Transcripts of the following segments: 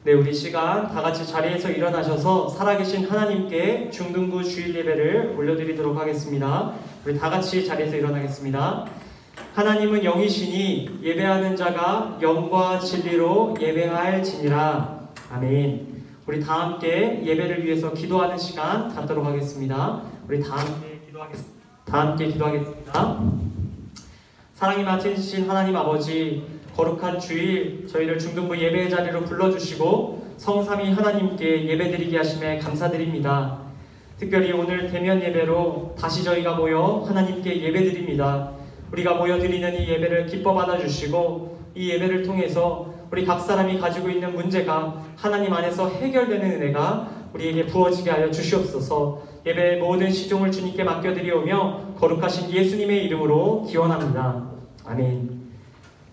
네, 우리 시간 다 같이 자리에서 일어나셔서 살아계신 하나님께 중등부 주일 예배를 올려드리도록 하겠습니다. 우리 다 같이 자리에서 일어나겠습니다. 하나님은 영이시니 예배하는 자가 영과 진리로 예배할지니라. 아멘. 우리 다 함께 예배를 위해서 기도하는 시간 갖도록 하겠습니다. 우리 다 함께 기도하겠습니다. 사랑이 많으신 하나님 아버지, 거룩한 주일 저희를 중등부 예배의 자리로 불러주시고 성삼위 하나님께 예배드리게 하심에 감사드립니다. 특별히 오늘 대면 예배로 다시 저희가 모여 하나님께 예배드립니다. 우리가 모여드리는 이 예배를 기뻐 받아주시고 이 예배를 통해서 우리 각 사람이 가지고 있는 문제가 하나님 안에서 해결되는 은혜가 우리에게 부어지게 하여 주시옵소서. 예배의 모든 시종을 주님께 맡겨드리오며 거룩하신 예수님의 이름으로 기원합니다. 아멘.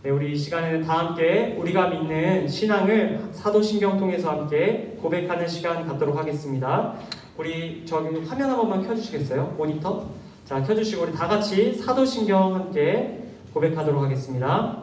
네, 우리 이 시간에는 다 함께 우리가 믿는 신앙을 사도신경 통해서 함께 고백하는 시간 갖도록 하겠습니다. 우리 저기 화면 한 번만 켜주시겠어요? 모니터? 자, 켜주시고 우리 다 같이 사도신경 함께 고백하도록 하겠습니다.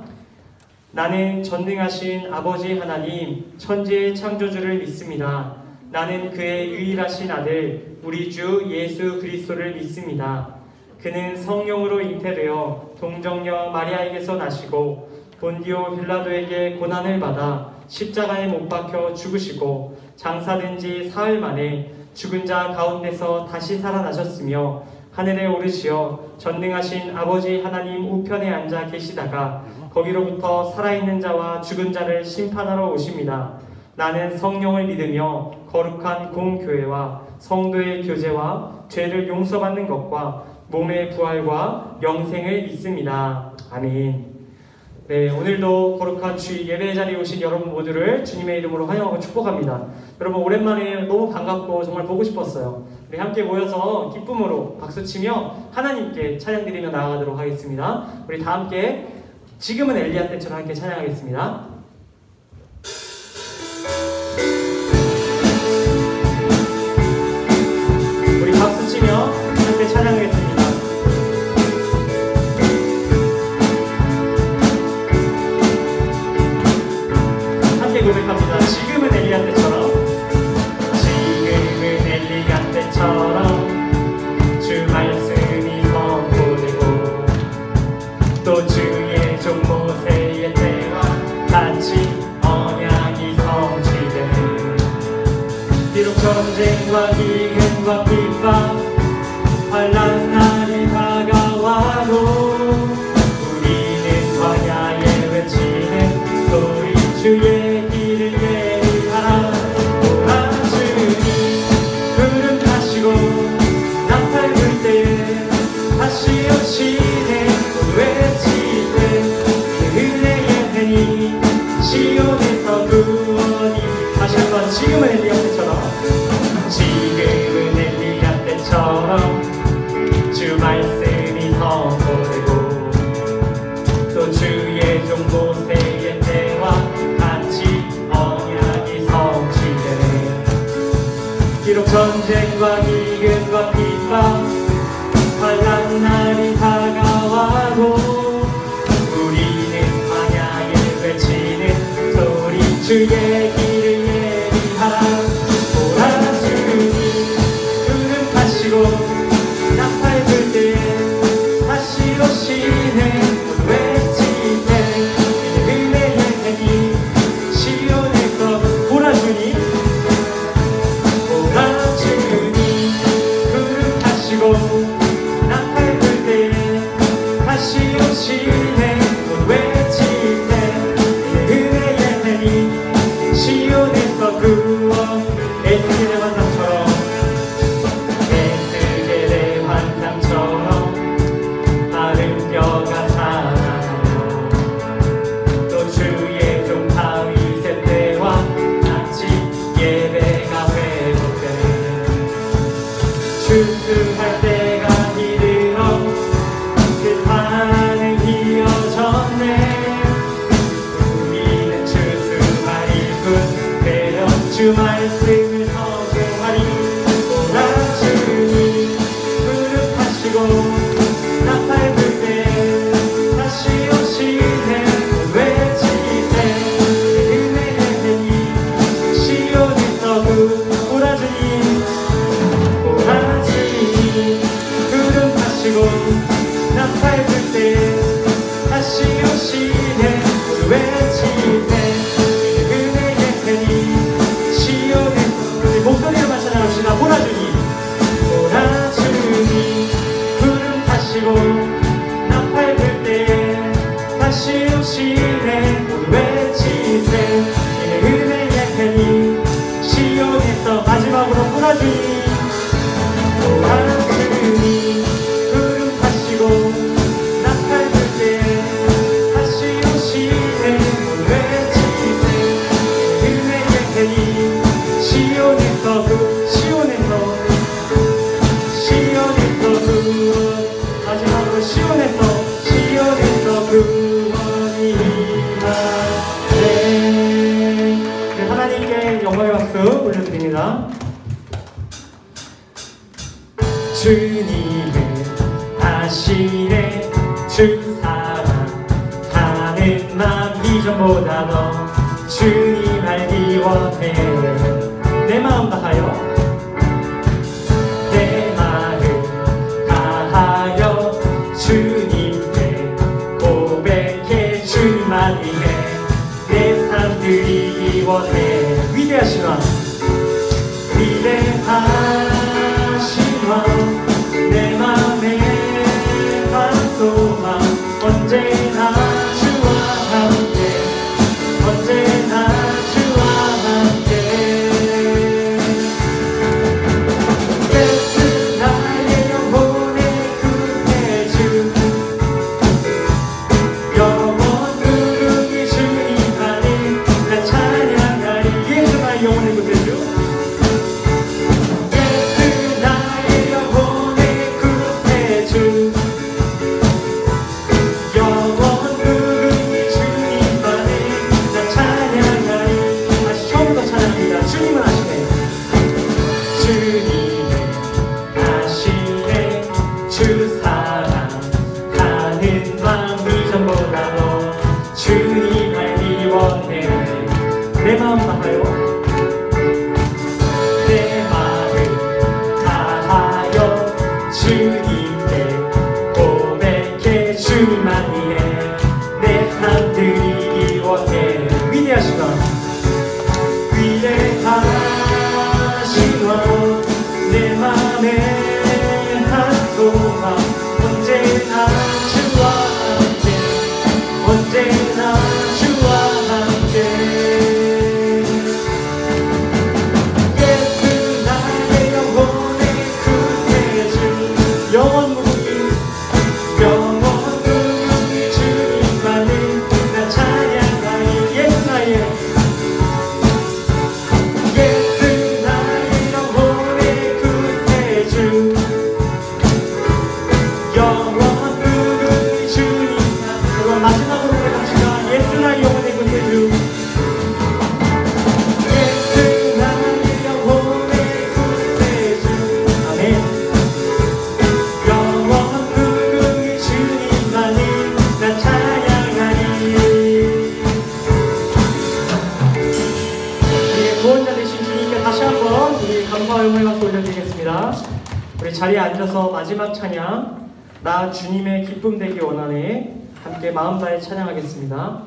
나는 전능하신 아버지 하나님 천지의 창조주를 믿습니다. 나는 그의 유일하신 아들 우리 주 예수 그리스도를 믿습니다. 그는 성령으로 잉태되어 동정녀 마리아에게서 나시고 본디오 빌라도에게 고난을 받아 십자가에 못 박혀 죽으시고 장사된 지 사흘 만에 죽은 자 가운데서 다시 살아나셨으며 하늘에 오르시어 전능하신 아버지 하나님 우편에 앉아 계시다가 거기로부터 살아있는 자와 죽은 자를 심판하러 오십니다. 나는 성령을 믿으며 거룩한 공교회와 성도의 교제와 죄를 용서받는 것과 몸의 부활과 영생을 믿습니다. 아멘. 네, 오늘도 거룩한 주일 예배 자리에 오신 여러분 모두를 주님의 이름으로 환영하고 축복합니다. 여러분 오랜만에 너무 반갑고 정말 보고 싶었어요. 우리 함께 모여서 기쁨으로 박수치며 하나님께 찬양드리며 나아가도록 하겠습니다. 우리 다 함께 지금은 엘리야 때처럼 함께 찬양하겠습니다. 우리 박수치며 함께 찬양하겠습니다. 고백합니다. 지금은 엘리야 때처럼, 지금은 엘리야 때처럼 주 말씀이 선포되고 또 주의 종 모세의 때와 같이 언약이 성취되는 비록 전쟁과 기근과 핍박 환난 날이 다가와도 우리는 광야에 외치는 소리 주의 시온에서 구원이 다시 한번 지금은 엘리야 때처럼, 지금은 엘리야 때처럼 주 말씀이 선포되고 또 주의 종 모세의 때와 같이 언약이 성취되네. 비록 전쟁과 기근과 핍박 환난 날이 다가와도 주의 길을 예비하라. 오라 주님 구름하시고 나팔 불 때 다시 오시네. 외칠 때 은혜의 해기 시온에서 오라 주님, 오라 주님 구름하시고 나팔 불 때 다시 오시네. 외칠 때 은혜의 해기 다시 오시네 모두 외치세 은혜의 편이 시온에서 목소리로만 찬양합시다. 보라주님 보라주님 구름 타시고 나팔 불 때 다시 오시네 모두 외치세 은혜의 편이 시온에서 마지막으로 보라주님 보라주님 구름 타시고 나팔 불 때 다시 오시네 모두 외치세 은혜의 편이 시온에서 마지막으로 시온에서 구원이 임하네. 하나님께 영광의 박수 올려드립니다. 주님은 아시네 주 사랑하는 마음 이전보다 더 주님 알기 원해. 내 마음 다하여 내 마음 다하여 주님께 고백해 주님만 위해 내 삶 드리기 원해. 위대하신 왕 내 맘에 환소만 언제나 주와 함께 언제나 주와 함께 예수 나의 영혼의 구세주 영원 누르기 주님만을 나 찬양하리. 예수 나의 영혼의 구세주 내 마음 다하여 내 마음 다하여 주님께 고백해 주님만 위해 내 삶 드리기 원해. 위대하신 왕 위대하신 왕 내 맘에 한 소망 언제나 주와 함께 언제나 주와 함께 영원 무궁이 주님만을 나 찬양하리. 예수 나의 영혼의 구세주 영원 무궁이 주님만. 그럼 마지막으로 고백합시다. 예수 나의 영혼의 구세주 예수 나의 영혼의 구세주. 아멘. 구원자 되신 주님께 다시 한번 우리 감사와 영광의 박수 올려드리겠습니다. 우리 자리에 앉아서 마지막 찬양 나 주님의 기쁨 되기 원하네 함께 마음 다해 찬양하겠습니다.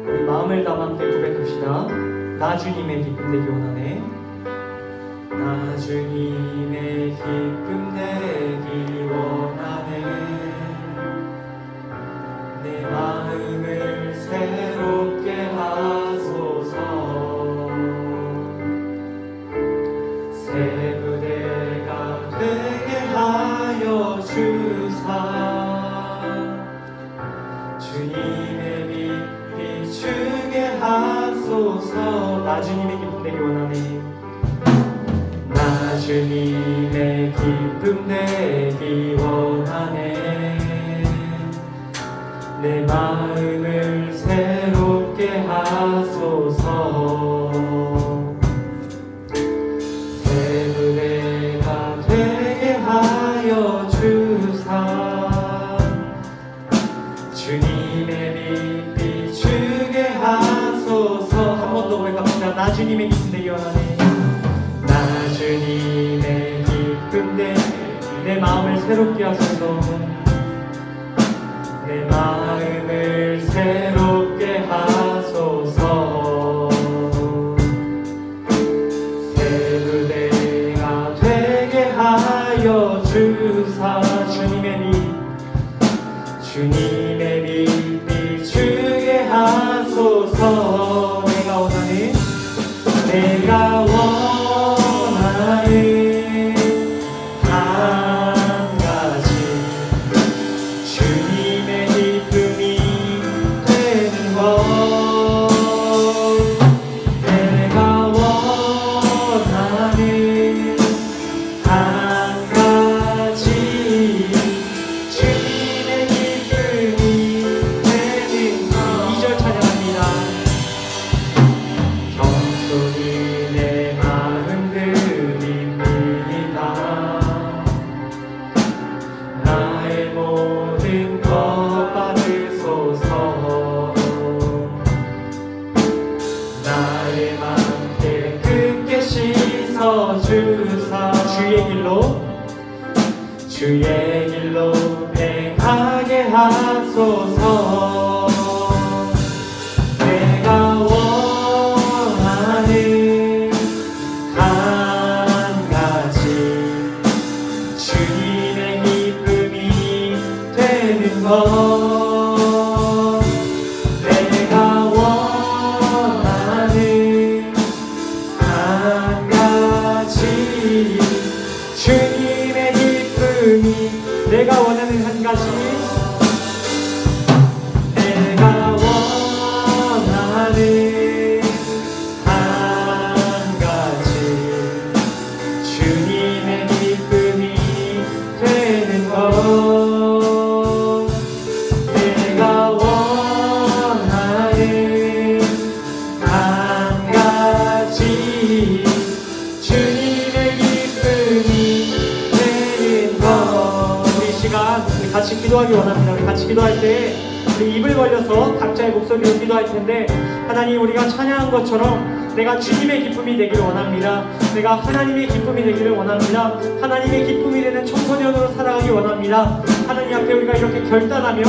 우리 마음을 담아 함께 고백합시다. 나 주님의 기쁨 되기 원하네. 나 주님의 기쁨 되기 원하네. 내 마음을 새롭게 하소서. 새 부대가 되게 하여 주사 주님의 빛 비추게 하소서. 나 주님의 기쁨 되기 원하네. 나 주님의 기쁨 되기 원하네. 내 마음을 새롭게 하소서. 새 부대가 되게 하여 주사 주님의 빛 비추게 하소서. 한 번 더 고백합니다. 기도합시다. 나 주님의 기쁨 되기 원하네. 나 주님의 기쁨 내 마음을 새롭게 하소서. 내 마음을 새롭게 하소서. 새 부대가 되게 하여 주사. 주님의 빛 비추게 하소서. 내가 원하는 한 가지 주님의 기쁨이 되는 것. 내가 원하는 한 가지 주님의 기쁨이 되는 것. 2절 찬양합니다. 겸손히 내 마음 드립니다. 나의 모든 것 받으소서. 나의 맘 깨끗게 씻어주사. 주의 길로 행하게 하소서. 내가 원하는 한 가지 주님의 기쁨이 되는 것. 내가 원하는 한 가지 주님의 기쁨이. 내가 원하는 한 가지. 내가 원하는 한 가지 주님의 기쁨이 되는 것. 내가 원하는 한 가지 주님의 기쁨이 되는 것. 우리 이 시간 같이 기도하기 원합니다. 우리 같이 기도할 때 우리 입을 벌려서 각자의 목소리로 기도할 텐데, 하나님, 우리가 찬양한 것처럼 내가 주님의 기쁨이 되기를 원합니다. 내가 하나님의 기쁨이 되기를 원합니다. 하나님의 기쁨이 되는 청소년으로 살아가기 원합니다. 하나님 앞에 우리가 이렇게 결단하며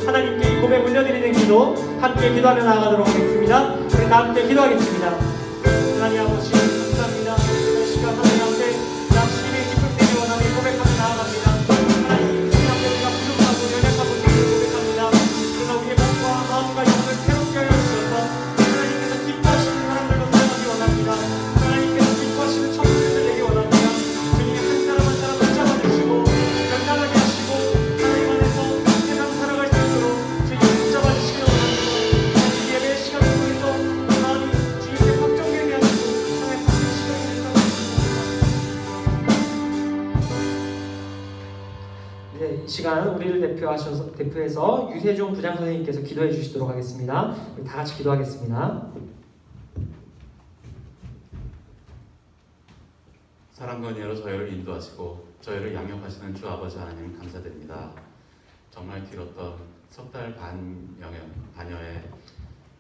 하나님께 이 고백 올려드리는 기도 함께 기도하며 나아가도록 하겠습니다. 우리 다 함께 기도하겠습니다. 하나님 아버지 감사합니다. 이 시간 하나님 앞에 나 주님의 기쁨 되기 원하며 고백하며 나아갑니다. 하나님, 주님 앞에 우리가 부족하고 연약하고 있음을 고백합니다. 그러나 우리의 몸과 마음과 영혼을 새롭게 하여 주셔서 하나님께서 기뻐하시는 사람들로 살아가기 원합니다. 하나님께서 기뻐하시는 청소년들 되기 원합니다. 주님의 한 사람 한 사람 붙잡아 주시고 견단하게 하시고 하나님 안에서 세상 살아갈 수 있도록 주님 붙잡아 주시기 원합니다. 하나님, 예배 시간을 통해서 마음이 주님께 확정되게 하시고 하나님 바뀌는 시간이 된다고 네, 이 시간 우리를 대표해서 유세종 부장 선생님께서 기도해 주시도록 하겠습니다. 우리 다 같이 기도하겠습니다. 사랑과 은혜로 저희를 인도하시고 저희를 양육하시는 주 아버지 하나님 감사드립니다. 정말 길었던 석 달 반여의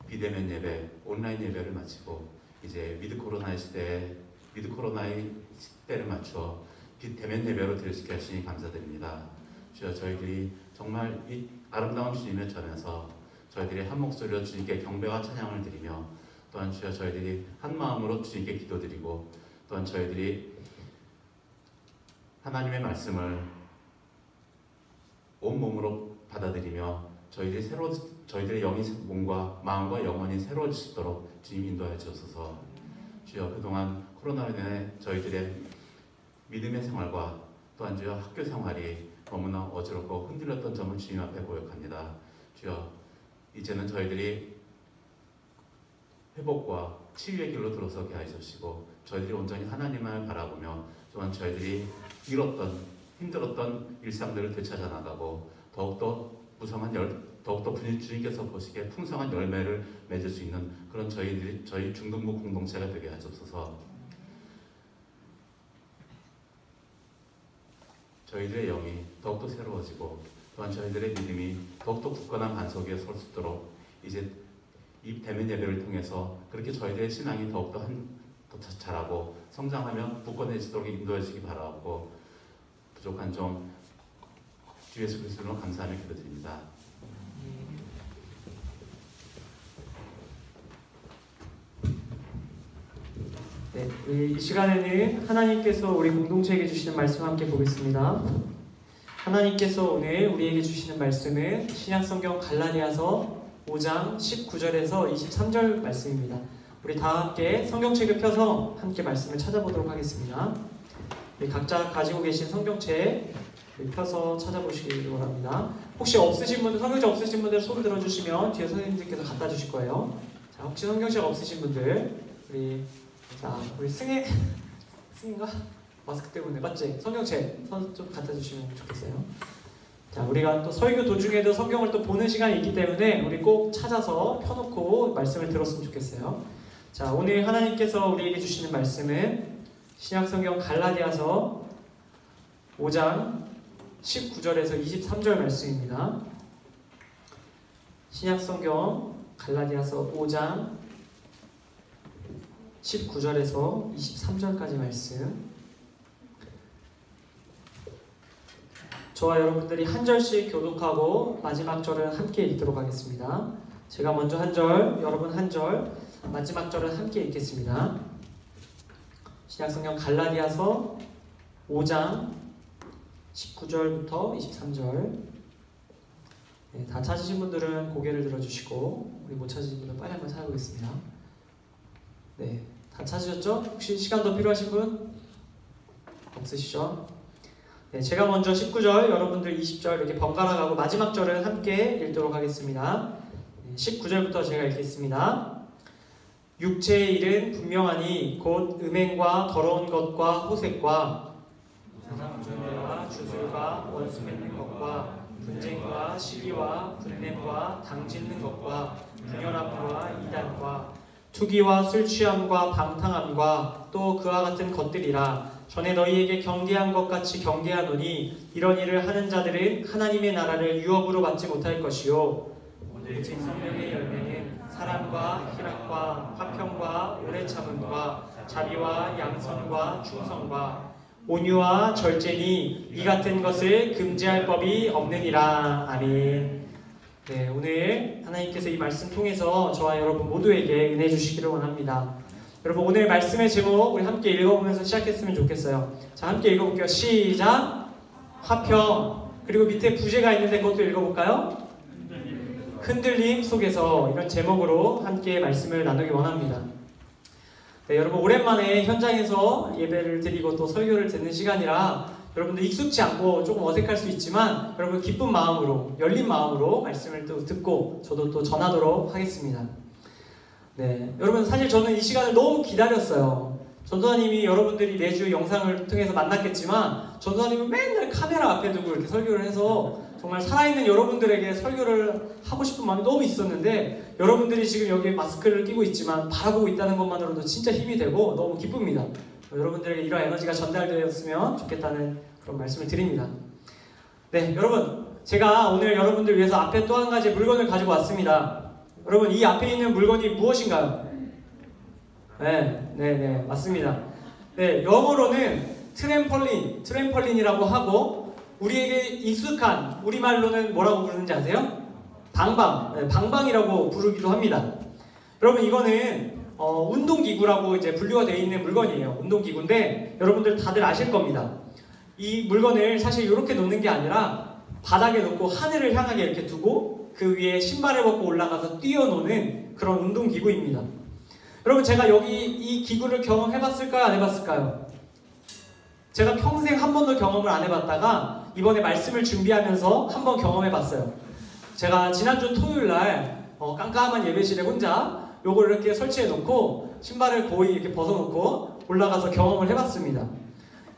비대면 예배, 온라인 예배를 마치고 이제 위드 코로나의 시대를 맞춰 대면 예배로 드리게 하시니 감사드립니다. 주여, 저희들이 정말 이 아름다운 주님의 전에서 저희들이 한 목소리로 주님께 경배와 찬양을 드리며, 또한 주여 저희들이 한 마음으로 주님께 기도드리고, 또한 저희들이 하나님의 말씀을 온몸으로 받아들이며 저희들의 몸과 마음과 영혼이 새로워지도록 주님 인도하여 주옵소서. 주여, 그동안 코로나로 인해 저희들의 믿음의 생활과 또한 주여 학교 생활이 너무나 어지럽고 흔들렸던 점을 주님 앞에 고백합니다. 주여, 이제는 저희들이 회복과 치유의 길로 들어서게 하시고 저희들이 온전히 하나님을 바라보며, 또한 저희들이 힘들었던 일상들을 되찾아 나가고 더욱더 주님께서 보시기에 풍성한 열매를 맺을 수 있는 그런 저희 중등부 공동체가 되게 하옵소서. 저희들의 영이 더욱더 새로워지고, 또한 저희들의 믿음이 더욱더 굳건한 반석 위에 설 수 있도록 이제 이 대면 예배를 통해서 그렇게 저희들의 신앙이 더욱더 더 자라고 성장하며 굳건해지도록 인도해 주시기 바라고 부족한 점 주 예수 그리스도로 감사하며 기도드립니다. 네, 우리 이 시간에는 하나님께서 우리 공동체에게 주시는 말씀 함께 보겠습니다. 하나님께서 오늘 우리에게 주시는 말씀은 신약성경 갈라디아서 5장 19절에서 23절 말씀입니다. 우리 다 함께 성경책을 펴서 함께 말씀을 찾아보도록 하겠습니다. 각자 가지고 계신 성경책 펴서 찾아보시기 바랍니다. 혹시 없으신 분들, 성경책 없으신 분들 손 들어주시면 뒤에 선생님들께서 갖다 주실 거예요. 자, 혹시 성경책 없으신 분들 우리 승인가? 마스크 때문에 맞지? 성경책 좀 갖다 주시면 좋겠어요. 자, 우리가 또 설교 도중에도 성경을 또 보는 시간이 있기 때문에 우리 꼭 찾아서 펴놓고 말씀을 들었으면 좋겠어요. 자, 오늘 하나님께서 우리에게 주시는 말씀은 신약성경 갈라디아서 5장 19절에서 23절 말씀입니다. 신약성경 갈라디아서 5장 19절에서 23절까지 말씀. 저와 여러분들이 한 절씩 교독하고 마지막 절은 함께 읽도록 하겠습니다. 제가 먼저 한 절, 여러분 한 절, 마지막 절은 함께 읽겠습니다. 신약성경 갈라디아서 5장 19절부터 23절. 네, 다 찾으신 분들은 고개를 들어주시고 우리 못 찾으신 분들은 빨리 한번 찾아보겠습니다. 네, 다 찾으셨죠? 혹시 시간 더 필요하신 분? 없으시죠? 네, 제가 먼저 19절, 여러분들 20절 이렇게 번갈아 가고 마지막 절은 함께 읽도록 하겠습니다. 19절부터 제가 읽겠습니다. 육체의 일은 분명하니 곧 음행과 더러운 것과 호색과 사상주의와 주술과 원수 맺는 것과 분쟁과 시기와 분냄과 당짓는 것과 분열함과 이단과 투기와 술 취함과 방탕함과 또 그와 같은 것들이라. 전에 너희에게 경계한 것 같이 경계하노니 이런 일을 하는 자들은 하나님의 나라를 유업으로 받지 못할 것이요 오직 성령의 열매는 사랑과 희락과 화평과 오래 참음과 자비와 양선과 충성과 온유와 절제니 이 같은 것을 금지할 법이 없느니라. 아멘. 네, 오늘 하나님께서 이 말씀 통해서 저와 여러분 모두에게 은혜 주시기를 원합니다. 여러분 오늘 말씀의 제목 우리 함께 읽어보면서 시작했으면 좋겠어요. 자, 함께 읽어볼게요. 시작. 화평. 그리고 밑에 부제가 있는데 그것도 읽어볼까요? 흔들림 속에서. 이런 제목으로 함께 말씀을 나누기 원합니다. 네, 여러분 오랜만에 현장에서 예배를 드리고 또 설교를 듣는 시간이라 여러분들 익숙치 않고 조금 어색할 수 있지만 여러분 기쁜 마음으로, 열린 마음으로 말씀을 또 듣고 저도 또 전하도록 하겠습니다. 네, 여러분 사실 저는 이 시간을 너무 기다렸어요. 전도사님이 여러분들이 매주 영상을 통해서 만났겠지만 전도사님은 맨날 카메라 앞에 두고 이렇게 설교를 해서 정말 살아있는 여러분들에게 설교를 하고 싶은 마음이 너무 있었는데 여러분들이 지금 여기 마스크를 끼고 있지만 바라보고 있다는 것만으로도 진짜 힘이 되고 너무 기쁩니다. 여러분들에게 이런 에너지가 전달되었으면 좋겠다는 그런 말씀을 드립니다. 네, 여러분 제가 오늘 여러분들 위해서 앞에 또 한 가지 물건을 가지고 왔습니다. 여러분 이 앞에 있는 물건이 무엇인가요? 네, 맞습니다. 네, 영어로는 트램펄린이라고 하고 우리에게 익숙한 우리말로는 뭐라고 부르는지 아세요? 방방이라고 부르기도 합니다. 여러분 이거는 운동기구라고 이제 분류가 되어 있는 물건이에요. 운동기구인데 여러분들 다들 아실 겁니다. 이 물건을 사실 이렇게 놓는 게 아니라 바닥에 놓고 하늘을 향하게 이렇게 두고 그 위에 신발을 벗고 올라가서 뛰어노는 그런 운동기구입니다. 여러분 제가 여기 이 기구를 경험해봤을까요? 안 해봤을까요? 제가 평생 한 번도 경험을 안 해봤다가 이번에 말씀을 준비하면서 한 번 경험해봤어요. 제가 지난주 토요일날 깜깜한 예배실에 혼자 요걸 이렇게 설치해놓고 신발을 거의 이렇게 벗어놓고 올라가서 경험을 해봤습니다.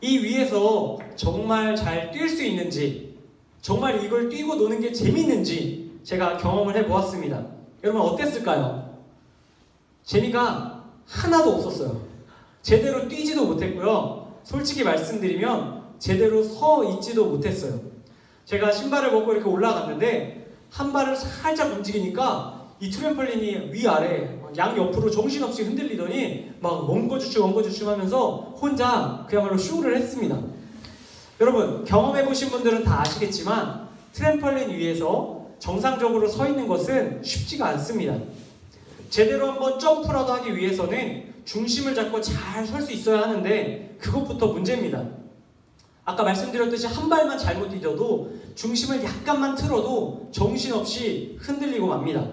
이 위에서 정말 잘 뛸 수 있는지, 정말 이걸 뛰고 노는 게 재밌는지 제가 경험을 해보았습니다. 여러분 어땠을까요? 재미가 하나도 없었어요. 제대로 뛰지도 못했고요. 솔직히 말씀드리면 제대로 서 있지도 못했어요. 제가 신발을 벗고 이렇게 올라갔는데 한 발을 살짝 움직이니까 이 트램펄린이 위아래 양옆으로 정신없이 흔들리더니 막 엉거주춤 하면서 혼자 그야말로 쇼를 했습니다. 여러분 경험해보신 분들은 다 아시겠지만 트램펄린 위에서 정상적으로 서 있는 것은 쉽지가 않습니다. 제대로 한번 점프라도 하기 위해서는 중심을 잡고 잘 설 수 있어야 하는데 그것부터 문제입니다. 아까 말씀드렸듯이 한 발만 잘못 디뎌도 중심을 약간만 틀어도 정신없이 흔들리고 맙니다.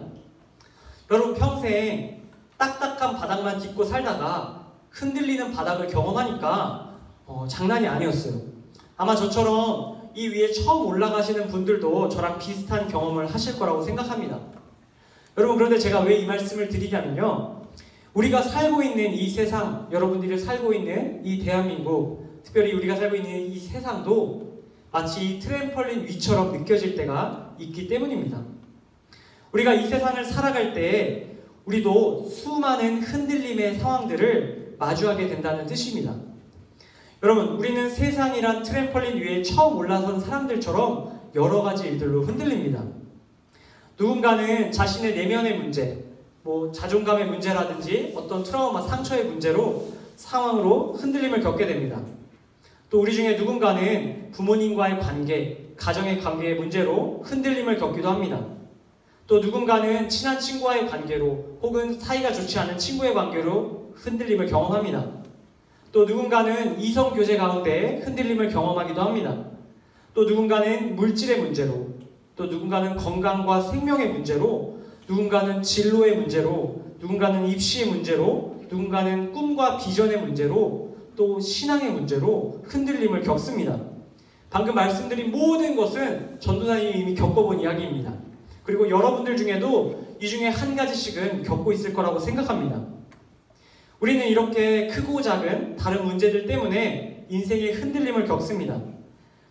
여러분 평생 딱딱한 바닥만 딛고 살다가 흔들리는 바닥을 경험하니까 장난이 아니었어요. 아마 저처럼 이 위에 처음 올라가시는 분들도 저랑 비슷한 경험을 하실 거라고 생각합니다. 여러분 그런데 제가 왜 이 말씀을 드리냐면요. 우리가 살고 있는 이 세상, 여러분들이 살고 있는 이 대한민국, 특별히 우리가 살고 있는 이 세상도 마치 이 트램펄린 위처럼 느껴질 때가 있기 때문입니다. 우리가 이 세상을 살아갈 때 우리도 수많은 흔들림의 상황들을 마주하게 된다는 뜻입니다. 여러분, 우리는 세상이란 트램펄린 위에 처음 올라선 사람들처럼 여러 가지 일들로 흔들립니다. 누군가는 자신의 내면의 문제, 자존감의 문제라든지 어떤 트라우마, 상처의 문제로 상황으로 흔들림을 겪게 됩니다. 또 우리 중에 누군가는 부모님과의 관계, 가정의 관계의 문제로 흔들림을 겪기도 합니다. 또 누군가는 친한 친구와의 관계로 혹은 사이가 좋지 않은 친구의 관계로 흔들림을 경험합니다. 또 누군가는 이성교제 가운데 흔들림을 경험하기도 합니다. 또 누군가는 물질의 문제로, 또 누군가는 건강과 생명의 문제로, 누군가는 진로의 문제로, 누군가는 입시의 문제로, 누군가는 꿈과 비전의 문제로, 또 신앙의 문제로 흔들림을 겪습니다. 방금 말씀드린 모든 것은 전도사님이 이미 겪어본 이야기입니다. 그리고 여러분들 중에도 이 중에 한 가지씩은 겪고 있을 거라고 생각합니다. 우리는 이렇게 크고 작은 다른 문제들 때문에 인생의 흔들림을 겪습니다.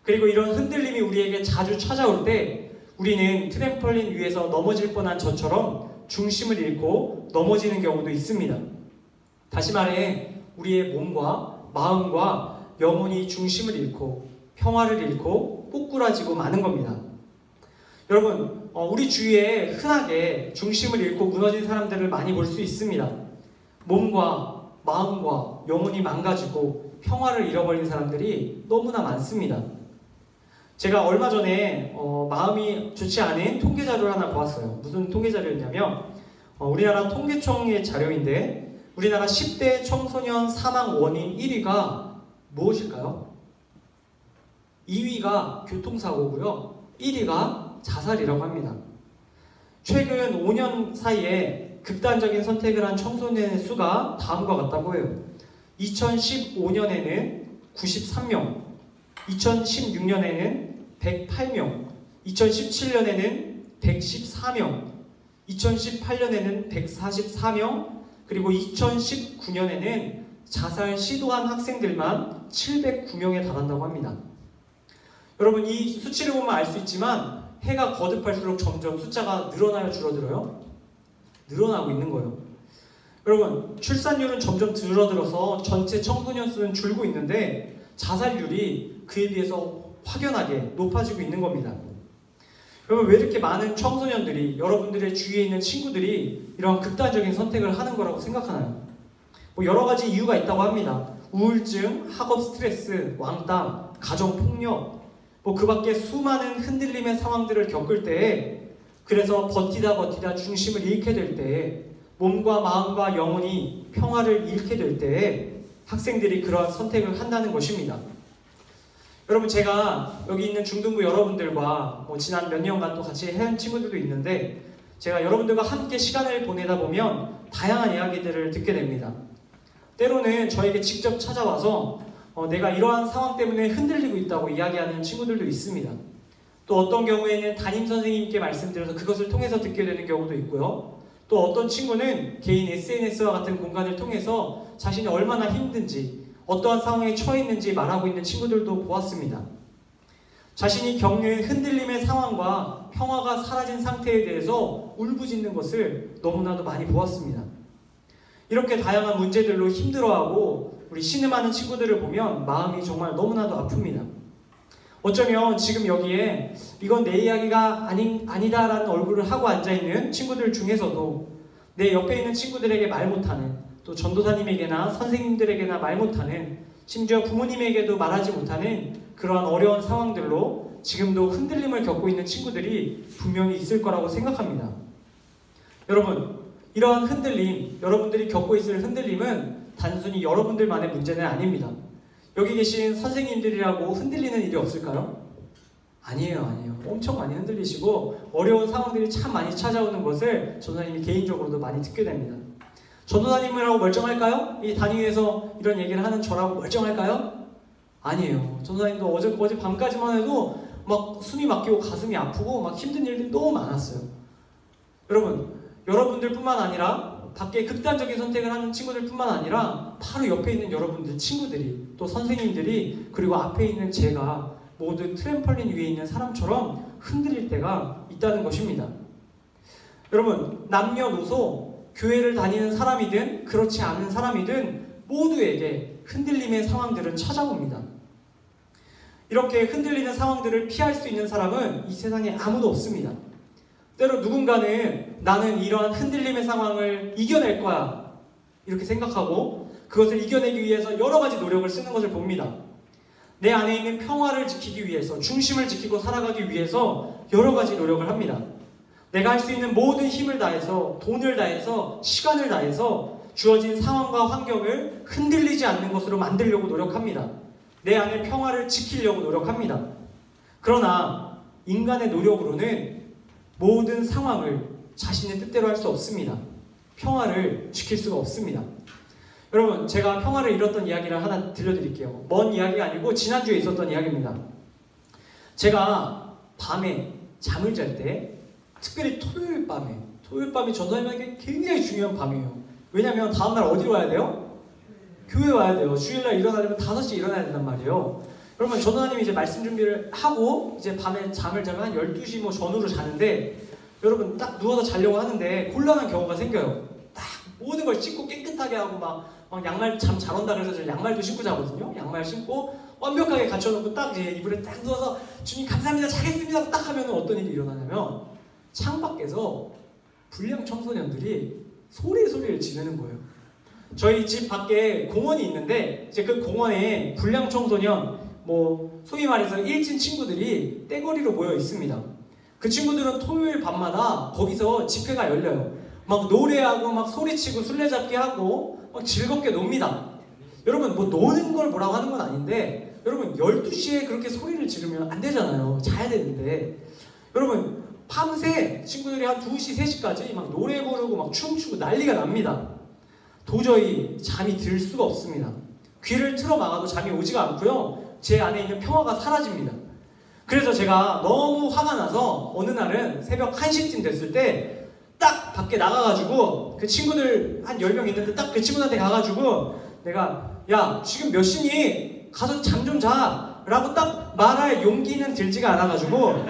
그리고 이런 흔들림이 우리에게 자주 찾아올 때 우리는 트램펄린 위에서 넘어질 뻔한 저처럼 중심을 잃고 넘어지는 경우도 있습니다. 다시 말해 우리의 몸과 마음과 영혼이 중심을 잃고 평화를 잃고 꼬꾸라지고 마는 겁니다. 여러분, 우리 주위에 흔하게 중심을 잃고 무너진 사람들을 많이 볼 수 있습니다. 몸과 마음과 영혼이 망가지고 평화를 잃어버린 사람들이 너무나 많습니다. 제가 얼마 전에 마음이 좋지 않은 통계 자료를 하나 보았어요. 무슨 통계 자료였냐면 우리나라 통계청의 자료인데 우리나라 10대 청소년 사망 원인 1위가 무엇일까요? 2위가 교통사고고요. 1위가 자살이라고 합니다. 최근 5년 사이에 극단적인 선택을 한 청소년의 수가 다음과 같다고 해요. 2015년에는 93명, 2016년에는 108명, 2017년에는 114명, 2018년에는 144명, 그리고 2019년에는 자살 시도한 학생들만 709명에 달한다고 합니다. 여러분, 이 수치를 보면 알 수 있지만 해가 거듭할수록 점점 숫자가 늘어나요, 줄어들어요? 늘어나고 있는 거예요. 여러분, 출산율은 점점 줄어들어서 전체 청소년 수는 줄고 있는데 자살률이 그에 비해서 확연하게 높아지고 있는 겁니다. 여러분, 왜 이렇게 많은 청소년들이, 여러분들의 주위에 있는 친구들이 이런 극단적인 선택을 하는 거라고 생각하나요? 여러 가지 이유가 있다고 합니다. 우울증, 학업 스트레스, 왕따, 가정폭력, 그 밖에 수많은 흔들림의 상황들을 겪을 때에, 그래서 버티다 중심을 잃게 될 때에, 몸과 마음과 영혼이 평화를 잃게 될 때에 학생들이 그러한 선택을 한다는 것입니다. 여러분, 제가 여기 있는 중등부 여러분들과 지난 몇 년간 또 같이 해온 친구들도 있는데 제가 여러분들과 함께 시간을 보내다 보면 다양한 이야기들을 듣게 됩니다. 때로는 저에게 직접 찾아와서 내가 이러한 상황 때문에 흔들리고 있다고 이야기하는 친구들도 있습니다. 또 어떤 경우에는 담임선생님께 말씀드려서 그것을 통해서 듣게 되는 경우도 있고요. 또 어떤 친구는 개인 SNS와 같은 공간을 통해서 자신이 얼마나 힘든지, 어떠한 상황에 처해 있는지 말하고 있는 친구들도 보았습니다. 자신이 겪는 흔들림의 상황과 평화가 사라진 상태에 대해서 울부짖는 것을 너무나도 많이 보았습니다. 이렇게 다양한 문제들로 힘들어하고 우리 신음하는 친구들을 보면 마음이 정말 너무나도 아픕니다. 어쩌면 지금 여기에 이건 내 이야기가 아니다라는 얼굴을 하고 앉아있는 친구들 중에서도 내 옆에 있는 친구들에게 말 못하는, 또 전도사님에게나 선생님들에게나 말 못하는, 심지어 부모님에게도 말하지 못하는 그러한 어려운 상황들로 지금도 흔들림을 겪고 있는 친구들이 분명히 있을 거라고 생각합니다. 여러분, 이러한 흔들림, 여러분들이 겪고 있을 흔들림은 단순히 여러분들만의 문제는 아닙니다. 여기 계신 선생님들이라고 흔들리는 일이 없을까요? 아니에요. 엄청 많이 흔들리시고 어려운 상황들이 참 많이 찾아오는 것을 전도사님이 개인적으로도 많이 듣게 됩니다. 전도사님이라고 멀쩡할까요? 이 단위에서 이런 얘기를 하는 저라고 멀쩡할까요? 아니에요. 전도사님도 어제 밤까지만 해도 막 숨이 막히고 가슴이 아프고 막 힘든 일들이 너무 많았어요. 여러분들뿐만 아니라 밖에 극단적인 선택을 하는 친구들뿐만 아니라 바로 옆에 있는 여러분들 친구들이, 또 선생님들이, 그리고 앞에 있는 제가 모두 트램펄린 위에 있는 사람처럼 흔들릴 때가 있다는 것입니다. 여러분, 남녀노소, 교회를 다니는 사람이든 그렇지 않은 사람이든 모두에게 흔들림의 상황들은 찾아옵니다. 이렇게 흔들리는 상황들을 피할 수 있는 사람은 이 세상에 아무도 없습니다. 때로 누군가는 나는 이러한 흔들림의 상황을 이겨낼 거야 이렇게 생각하고 그것을 이겨내기 위해서 여러 가지 노력을 쓰는 것을 봅니다. 내 안에 있는 평화를 지키기 위해서, 중심을 지키고 살아가기 위해서 여러 가지 노력을 합니다. 내가 할 수 있는 모든 힘을 다해서, 돈을 다해서, 시간을 다해서 주어진 상황과 환경을 흔들리지 않는 것으로 만들려고 노력합니다. 내 안의 평화를 지키려고 노력합니다. 그러나 인간의 노력으로는 모든 상황을 자신의 뜻대로 할 수 없습니다. 평화를 지킬 수가 없습니다. 여러분, 제가 평화를 잃었던 이야기를 하나 들려드릴게요. 먼 이야기가 아니고 지난주에 있었던 이야기입니다. 제가 밤에 잠을 잘 때, 특별히 토요일 밤이 전도사님에게 굉장히 중요한 밤이에요. 왜냐하면 다음날 어디로 와야 돼요? 교회 와야 돼요. 주일날 일어나려면 5시에 일어나야 된단 말이에요. 여러분, 전도사님이 이제 말씀 준비를 하고 이제 밤에 잠을 자면 한 12시 뭐 전후로 자는데, 여러분 딱 누워서 자려고 하는데 곤란한 경우가 생겨요. 딱 모든 걸 씻고 깨끗하게 하고 막 양말 참 잘 온다 그래서 저 양말도 신고 자거든요. 양말 신고 완벽하게 갖춰놓고 딱 이제 이불에 딱 누워서 주님 감사합니다 자겠습니다 딱 하면 어떤 일이 일어나냐면 창밖에서 불량 청소년들이 소리를 지르는 거예요. 저희 집 밖에 공원이 있는데 이제 그 공원에 불량 청소년, 뭐 소위 말해서 일진 친구들이 떼거리로 모여 있습니다. 그 친구들은 토요일 밤마다 거기서 집회가 열려요. 막 노래하고 막 소리치고 술래잡기 하고 막 즐겁게 놉니다. 여러분, 뭐 노는 걸 뭐라고 하는 건 아닌데, 여러분 12시에 그렇게 소리를 지르면 안 되잖아요. 자야 되는데. 여러분, 밤새 친구들이 한 2시, 3시까지 막 노래 부르고 막 춤추고 난리가 납니다. 도저히 잠이 들 수가 없습니다. 귀를 틀어 막아도 잠이 오지가 않고요. 제 안에 있는 평화가 사라집니다. 그래서 제가 너무 화가 나서 어느 날은 새벽 1시쯤 됐을 때 딱 밖에 나가가지고 그 친구들 한 10명 있는데 딱 그 친구들한테 가가지고 내가 야 지금 몇 시니? 가서 잠 좀 자! 라고 딱 말할 용기는 들지가 않아가지고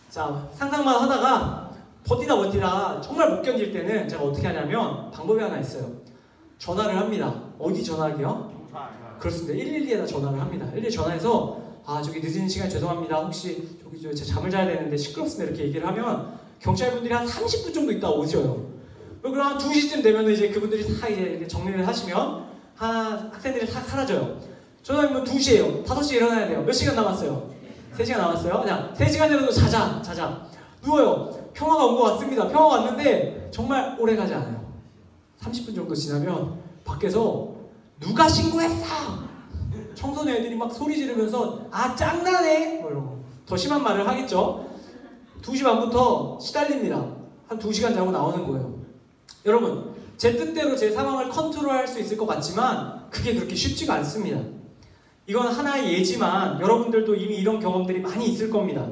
자 상상만 하다가 버티다 정말 못 견딜 때는 제가 어떻게 하냐면 방법이 하나 있어요. 전화를 합니다. 어디 전화하게요? 그렇습니다. 112에다 전화를 합니다. 112 전화해서 아 저기 늦은 시간 죄송합니다. 혹시 저기 제 잠을 자야 되는데 시끄럽습니다. 이렇게 얘기를 하면 경찰분들이 한 30분 정도 있다가 오셔요. 그럼 한 2시쯤 되면 이제 그분들이 다 이제 정리를 하시면 학생들이 다 사라져요. 전화하면 2시에요. 5시에 일어나야 돼요. 몇 시간 남았어요? 3시간 남았어요? 자, 3시간이라도 자자. 누워요. 평화가 온 것 같습니다. 평화가 왔는데 정말 오래 가지 않아요. 30분 정도 지나면 밖에서 누가 신고했어? 청소년 애들이 막 소리 지르면서 아 짱나네? 뭐 이러고 더 심한 말을 하겠죠. 2시 반부터 시달립니다. 한 2시간 자고 나오는 거예요. 여러분, 제 뜻대로 제 상황을 컨트롤할 수 있을 것 같지만 그게 그렇게 쉽지가 않습니다. 이건 하나의 예지만 여러분들도 이미 이런 경험들이 많이 있을 겁니다.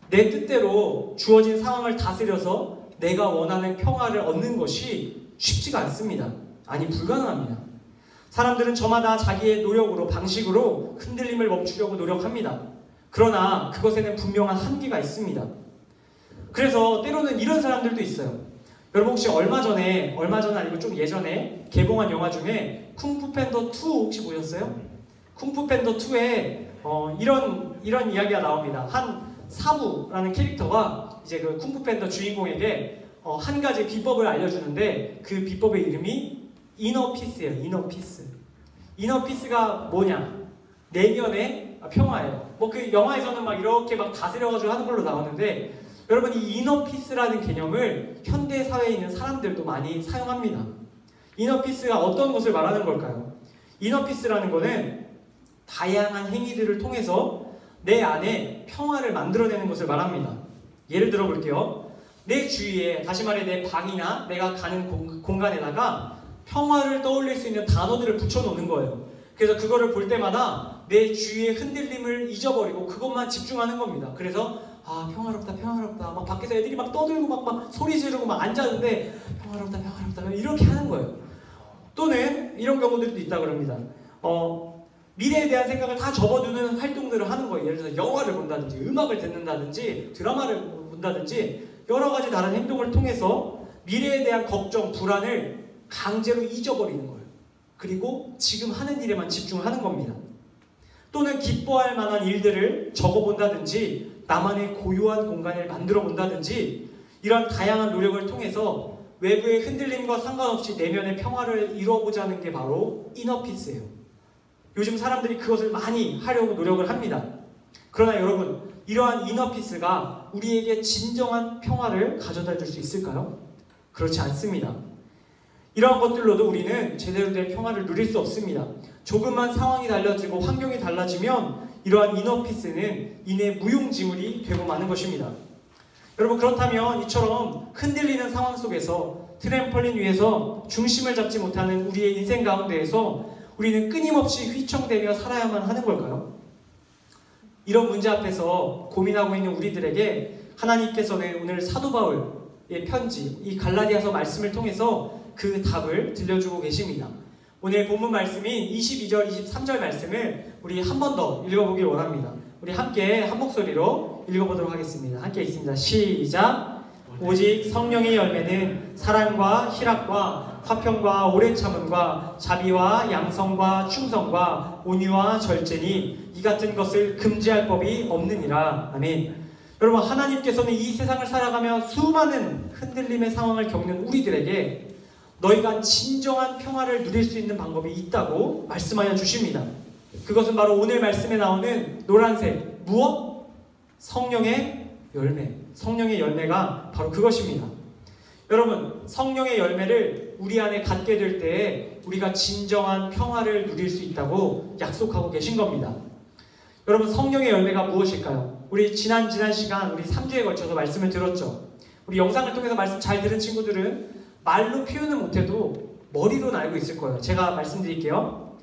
내 뜻대로 주어진 상황을 다스려서 내가 원하는 평화를 얻는 것이 쉽지가 않습니다. 아니, 불가능합니다. 사람들은 저마다 자기의 노력으로, 방식으로 흔들림을 멈추려고 노력합니다. 그러나 그것에는 분명한 한계가 있습니다. 그래서 때로는 이런 사람들도 있어요. 여러분 혹시 얼마 전에 아니고 좀 예전에 개봉한 영화 중에 쿵푸 팬더 2 혹시 보셨어요? 쿵푸 팬더 2에 이런 이야기가 나옵니다. 한 사부라는 캐릭터가 이제 그 쿵푸 팬더 주인공에게 한 가지 비법을 알려주는데 그 비법의 이름이 이너 피스예요. 이너 피스. 이너 피스가 뭐냐? 내면의 평화예요. 뭐 그 영화에서는 막 이렇게 막 다스려가지고 하는 걸로 나오는데 여러분 이 이너 피스라는 개념을 현대 사회에 있는 사람들도 많이 사용합니다. 이너 피스가 어떤 것을 말하는 걸까요? 이너 피스라는 거는 다양한 행위들을 통해서 내 안에 평화를 만들어내는 것을 말합니다. 예를 들어 볼게요. 내 주위에, 다시 말해 내 방이나 내가 가는 공간에다가 평화를 떠올릴 수 있는 단어들을 붙여놓는 거예요. 그래서 그거를 볼 때마다 내 주위의 흔들림을 잊어버리고 그것만 집중하는 겁니다. 그래서 아 평화롭다 평화롭다 막 밖에서 애들이 막 떠들고 막 소리 지르고 막 앉았는데 평화롭다 평화롭다 이렇게 하는 거예요. 또는 이런 경우들도 있다 그럽니다. 미래에 대한 생각을 다 접어두는 활동들을 하는 거예요. 예를 들어서 영화를 본다든지 음악을 듣는다든지 드라마를 본다든지 여러 가지 다른 행동을 통해서 미래에 대한 걱정, 불안을 강제로 잊어버리는 거예요. 그리고 지금 하는 일에만 집중하는 겁니다. 또는 기뻐할 만한 일들을 적어본다든지 나만의 고요한 공간을 만들어 본다든지 이런 다양한 노력을 통해서 외부의 흔들림과 상관없이 내면의 평화를 이루어보자는 게 바로 이너피스예요. 요즘 사람들이 그것을 많이 하려고 노력을 합니다. 그러나 여러분, 이러한 이너피스가 우리에게 진정한 평화를 가져다 줄 수 있을까요? 그렇지 않습니다. 이러한 것들로도 우리는 제대로 된 평화를 누릴 수 없습니다. 조금만 상황이 달라지고 환경이 달라지면 이러한 이너피스는 이내 무용지물이 되고 마는 것입니다. 여러분 그렇다면 이처럼 흔들리는 상황 속에서 트램펄린 위에서 중심을 잡지 못하는 우리의 인생 가운데에서 우리는 끊임없이 휘청대며 살아야만 하는 걸까요? 이런 문제 앞에서 고민하고 있는 우리들에게 하나님께서는 오늘 사도 바울의 편지, 이 갈라디아서 말씀을 통해서 그 답을 들려주고 계십니다. 오늘 본문 말씀인 22절, 23절 말씀을 우리 한 번 더 읽어보길 원합니다. 우리 함께 한 목소리로 읽어보도록 하겠습니다. 함께 읽습니다. 시작! 오직 성령의 열매는 사랑과 희락과 화평과 오래 참음과 자비와 양성과 충성과 온유와 절제니 이 같은 것을 금지할 법이 없느니라. 아멘. 여러분 하나님께서는 이 세상을 살아가며 수많은 흔들림의 상황을 겪는 우리들에게 너희가 진정한 평화를 누릴 수 있는 방법이 있다고 말씀하여 주십니다. 그것은 바로 오늘 말씀에 나오는 노란색 무엇? 성령의 열매. 성령의 열매가 바로 그것입니다. 여러분 성령의 열매를 우리 안에 갖게 될 때에 우리가 진정한 평화를 누릴 수 있다고 약속하고 계신 겁니다. 여러분 성령의 열매가 무엇일까요? 우리 지난 시간 우리 3주에 걸쳐서 말씀을 들었죠. 우리 영상을 통해서 말씀 잘 들은 친구들은 말로 표현은 못해도 머리로는 알고 있을 거예요. 제가 말씀드릴게요.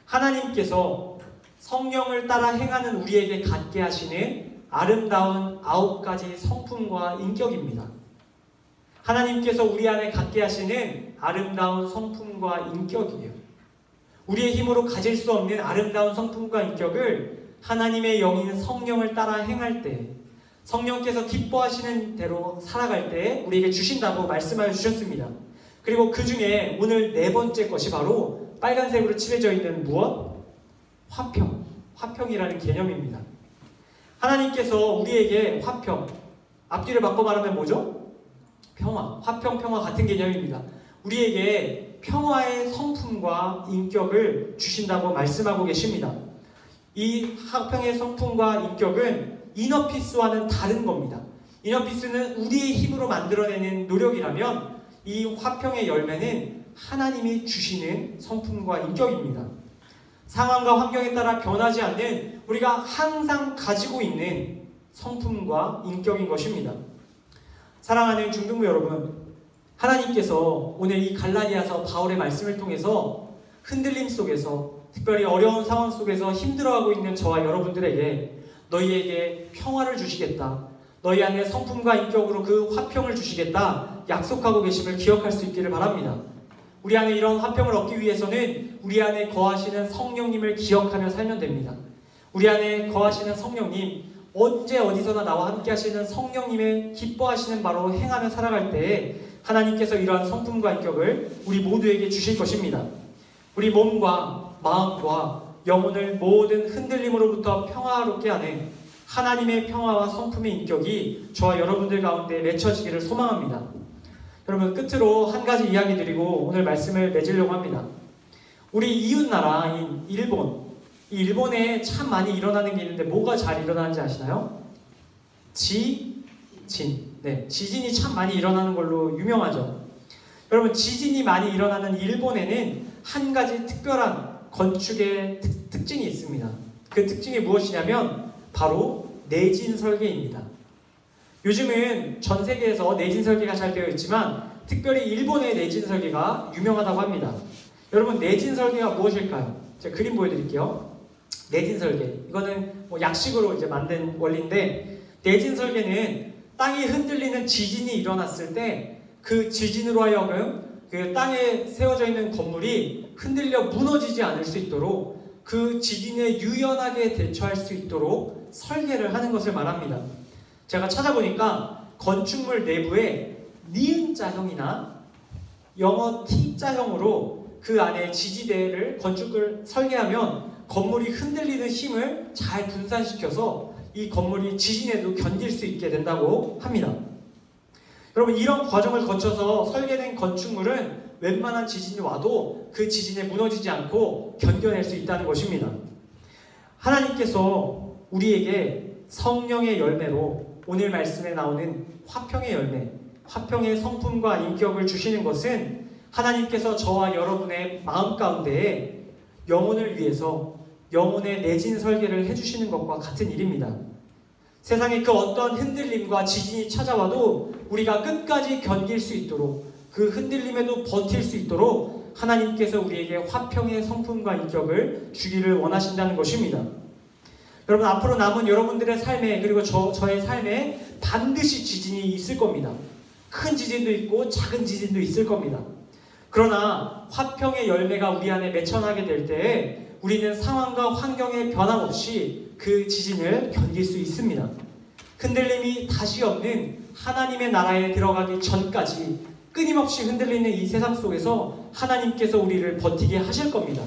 하나님께서 성령을 따라 행하는 우리에게 갖게 하시는 아름다운 9가지 성품과 인격입니다. 하나님께서 우리 안에 갖게 하시는 아름다운 성품과 인격이에요. 우리의 힘으로 가질 수 없는 아름다운 성품과 인격을 하나님의 영인 성령을 따라 행할 때 성령께서 기뻐하시는 대로 살아갈 때 우리에게 주신다고 말씀하여 주셨습니다. 그리고 그 중에 오늘 네 번째 것이 바로 빨간색으로 칠해져 있는 무엇? 화평. 화평이라는 개념입니다. 하나님께서 우리에게 화평, 앞뒤를 바꿔 말하면 뭐죠? 평화, 화평, 평화 같은 개념입니다. 우리에게 평화의 성품과 인격을 주신다고 말씀하고 계십니다. 이 화평의 성품과 인격은 이너피스와는 다른 겁니다. 이너피스는 우리의 힘으로 만들어내는 노력이라면 이 화평의 열매는 하나님이 주시는 성품과 인격입니다. 상황과 환경에 따라 변하지 않는 우리가 항상 가지고 있는 성품과 인격인 것입니다. 사랑하는 중등부 여러분, 하나님께서 오늘 이 갈라디아서 바울의 말씀을 통해서 흔들림 속에서 특별히 어려운 상황 속에서 힘들어하고 있는 저와 여러분들에게 너희에게 평화를 주시겠다, 너희 안에 성품과 인격으로 그 화평을 주시겠다 약속하고 계심을 기억할 수 있기를 바랍니다. 우리 안에 이런 화평을 얻기 위해서는 우리 안에 거하시는 성령님을 기억하며 살면 됩니다. 우리 안에 거하시는 성령님, 언제 어디서나 나와 함께 하시는 성령님의 기뻐하시는 바로 행하며 살아갈 때에 하나님께서 이러한 성품과 인격을 우리 모두에게 주실 것입니다. 우리 몸과 마음과 영혼을 모든 흔들림으로부터 평화롭게 하는 하나님의 평화와 성품의 인격이 저와 여러분들 가운데 맺혀지기를 소망합니다. 여러분, 끝으로 한 가지 이야기 드리고 오늘 말씀을 맺으려고 합니다. 우리 이웃나라인 일본, 이 일본에 참 많이 일어나는 게 있는데 뭐가 잘 일어나는지 아시나요? 지진. 네, 지진이 참 많이 일어나는 걸로 유명하죠. 여러분, 지진이 많이 일어나는 일본에는 한 가지 특별한 건축의 특징이 있습니다. 그 특징이 무엇이냐면 바로 내진 설계입니다. 요즘은 전 세계에서 내진 설계가 잘 되어 있지만 특별히 일본의 내진 설계가 유명하다고 합니다. 여러분, 내진 설계가 무엇일까요? 제가 그림 보여드릴게요. 내진 설계. 이거는 뭐 약식으로 이제 만든 원리인데, 내진 설계는 땅이 흔들리는 지진이 일어났을 때 그 지진으로 하여금 그 땅에 세워져 있는 건물이 흔들려 무너지지 않을 수 있도록 그 지진에 유연하게 대처할 수 있도록 설계를 하는 것을 말합니다. 제가 찾아보니까 건축물 내부에 니은자형이나 영어 T자형으로 그 안에 지지대를 건축을 설계하면 건물이 흔들리는 힘을 잘 분산시켜서 이 건물이 지진에도 견딜 수 있게 된다고 합니다. 여러분, 이런 과정을 거쳐서 설계된 건축물은 웬만한 지진이 와도 그 지진에 무너지지 않고 견뎌낼 수 있다는 것입니다. 하나님께서 우리에게 성령의 열매로 오늘 말씀에 나오는 화평의 열매, 화평의 성품과 인격을 주시는 것은 하나님께서 저와 여러분의 마음 가운데에 영혼을 위해서 영혼의 내진 설계를 해주시는 것과 같은 일입니다. 세상에 그 어떤 흔들림과 지진이 찾아와도 우리가 끝까지 견딜 수 있도록, 그 흔들림에도 버틸 수 있도록 하나님께서 우리에게 화평의 성품과 인격을 주기를 원하신다는 것입니다. 여러분, 앞으로 남은 여러분들의 삶에, 그리고 저의 삶에 반드시 지진이 있을 겁니다. 큰 지진도 있고 작은 지진도 있을 겁니다. 그러나 화평의 열매가 우리 안에 맺혀나게 될 때에 우리는 상황과 환경에 변함없이 그 지진을 견딜 수 있습니다. 흔들림이 다시 없는 하나님의 나라에 들어가기 전까지 끊임없이 흔들리는 이 세상 속에서 하나님께서 우리를 버티게 하실 겁니다.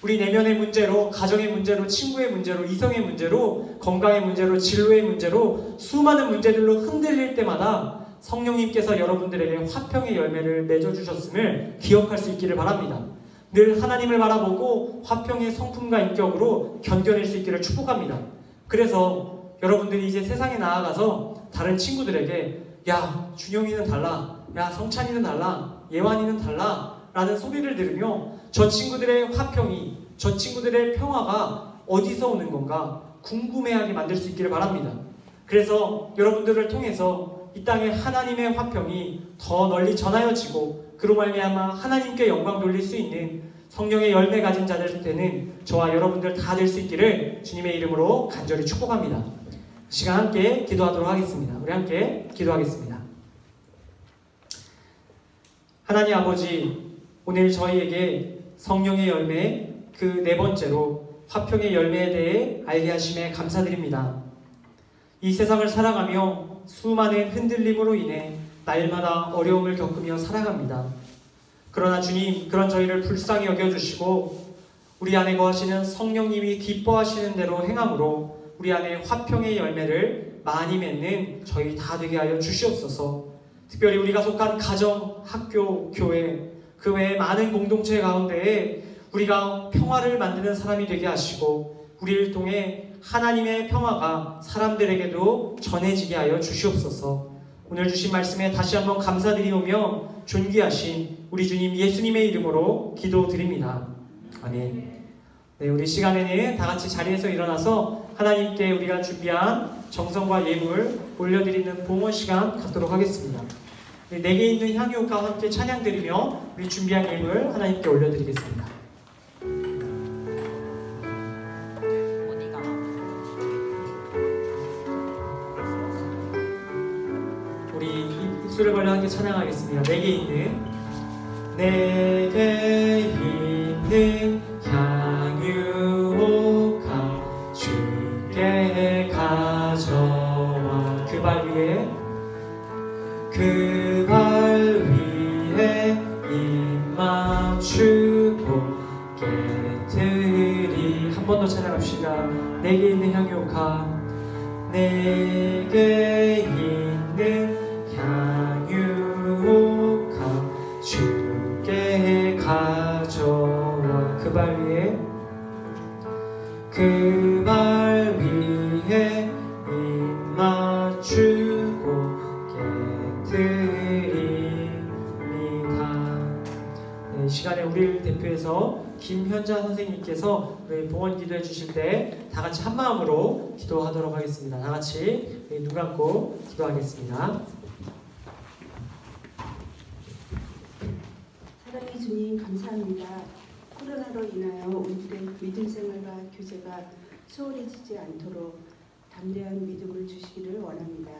우리 내면의 문제로, 가정의 문제로, 친구의 문제로, 이성의 문제로, 건강의 문제로, 진로의 문제로 수많은 문제들로 흔들릴 때마다 성령님께서 여러분들에게 화평의 열매를 맺어주셨음을 기억할 수 있기를 바랍니다. 늘 하나님을 바라보고 화평의 성품과 인격으로 견뎌낼 수 있기를 축복합니다. 그래서 여러분들이 이제 세상에 나아가서 다른 친구들에게 야, 준영이는 달라, 야, 성찬이는 달라, 예완이는 달라 라는 소리를 들으며 저 친구들의 화평이, 저 친구들의 평화가 어디서 오는 건가 궁금해하게 만들 수 있기를 바랍니다. 그래서 여러분들을 통해서 이 땅에 하나님의 화평이 더 널리 전하여지고 그로 말미암아 하나님께 영광 돌릴 수 있는 성령의 열매 가진 자들 되는 저와 여러분들 다 될 수 있기를 주님의 이름으로 간절히 축복합니다. 이 시간 함께 기도하도록 하겠습니다. 우리 함께 기도하겠습니다. 하나님 아버지, 오늘 저희에게 성령의 열매 그 네 번째로 화평의 열매에 대해 알게 하심에 감사드립니다. 이 세상을 살아가며 수많은 흔들림으로 인해 날마다 어려움을 겪으며 살아갑니다. 그러나 주님, 그런 저희를 불쌍히 여겨주시고 우리 안에 거하시는 성령님이 기뻐하시는 대로 행함으로 우리 안에 화평의 열매를 많이 맺는 저희 다 되게 하여 주시옵소서. 특별히 우리가 속한 가정, 학교, 교회, 그 외에 많은 공동체 가운데에 우리가 평화를 만드는 사람이 되게 하시고 우리를 통해 하나님의 평화가 사람들에게도 전해지게 하여 주시옵소서. 오늘 주신 말씀에 다시 한번 감사드리오며 존귀하신 우리 주님 예수님의 이름으로 기도드립니다. 아멘. 네, 우리 시간에는 다 같이 자리에서 일어나서 하나님께 우리가 준비한 정성과 예물 올려드리는 봉헌 시간 갖도록 하겠습니다. 내게 있는 향유와 함께 찬양드리며 우리 준비한 예물 하나님께 올려드리겠습니다. 우리 입술을 벌려 함께 찬양하겠습니다. 내게 있는 향유가 주께 가져와 그 발 위에 입 맞추고 깨뜨리 한 번 더 찬양합시다. 내게 있는 향유가 내게 있는 향유가 주께 가져와 그 발 위에 입 맞추고 깨트립니다. 네, 이 시간에 우리를 대표해서 김현자 선생님께서 우리 봉헌 기도해 주실 때 다 같이 한 마음으로 기도하도록 하겠습니다. 다 같이 눈 감고 기도하겠습니다. 사랑의 주님 감사합니다. 코로나로 인하여 우리들의 믿음 생활과 교제가 소홀해지지 않도록 담대한 믿음을 주시기를 원합니다.